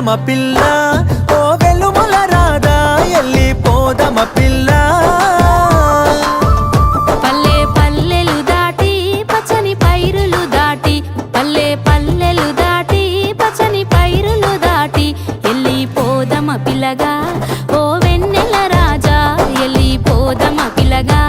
పోదమ పిల్ల ఓ వెలుముల రాదా ఎల్లి పోదమ పిల్ల పల్లె పల్లెలు దాటి పచ్చని పైరులు దాటి పల్లె పల్లెలు దాటి పచ్చని పైరులు దాటి ఎల్లి పోదమ పిల్లగా ఓ వెన్నెల రాజా ఎల్లి పోదమ పిల్లగా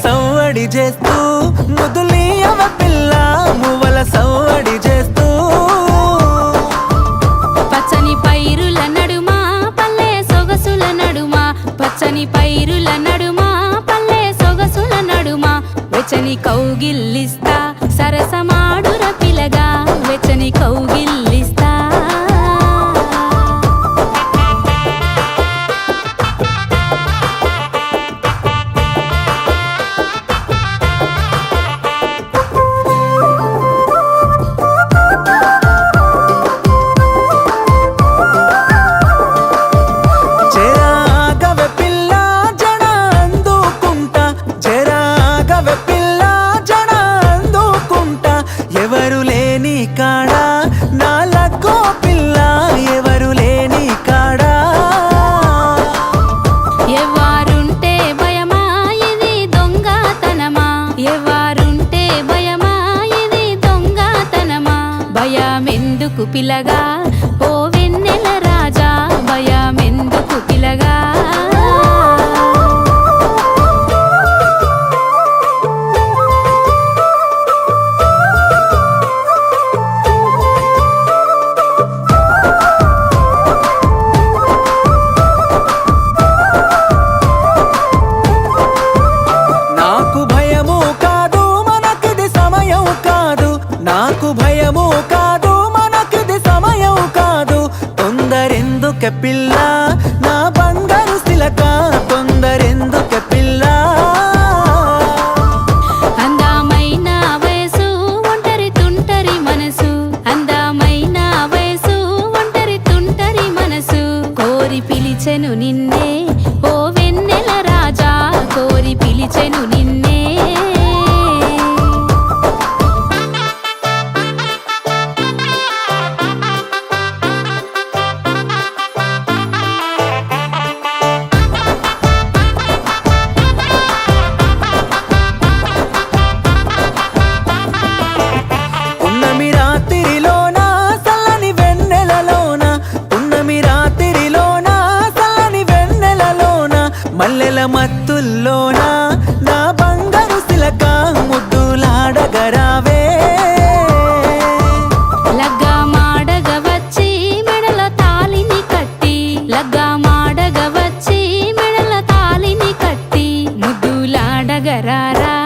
సవ్వడి చేస్తూ ముదులియవ పిల్ల మువ్వల సవ్వడి చేస్తూ పచ్చని పైరుల నడుమ పల్లె సొగసుల నడుమ పచ్చని పైరుల నడుమ పల్లె సొగసుల నడుమ వెచ్చని కౌగిల్లిస్తా సరసమాడుర పిలగా వెచ్చని కౌగిల్లిస్తా ఎవరు లేని కాడా నా లక్కో పిల్ల ఎవరు లేని కాడా ఎవ్వారుంటే భయమా ఇది దొంగతనమా ఎవ్వారుంటే భయమా ఇది దొంగతనమా భయమెందుకు పిల్లగా ఓ వెన్నెల రాజా భయమెందుకు పిల్లగా నాకు భయము కాదు మనకిది సమయం కాదు నాకు భయము కాదు మనకిది సమయం కాదు తొందరెందుకే పిల్ల నా బంగారు శిలక తొందరెందుకే పిల్ల అందమైన వయసు ఒంటరి తుంటరి మనసు అందమైన వయసు ఒంటరి తుంటరి మనసు కోరి పిలిచెను నిన్నే ఓ వెన్నెల రాజా కోరి పిలిచెను నిన్నే పున్నమి రాత్రిలోన చల్లని వెన్నెలలోన పున్నమి రాత్రిలోన చల్లని వెన్నెలలోన మల్లెల మత్తుల్లోన నా బంగారు శిలక ముద్దులాడగరావే లగ్గా మాడగ వచ్చి మెడల తాలిని కట్టి లగ్గా మాడగ వచ్చి మెడల తాలిని కట్టి ముద్దులాడగరారా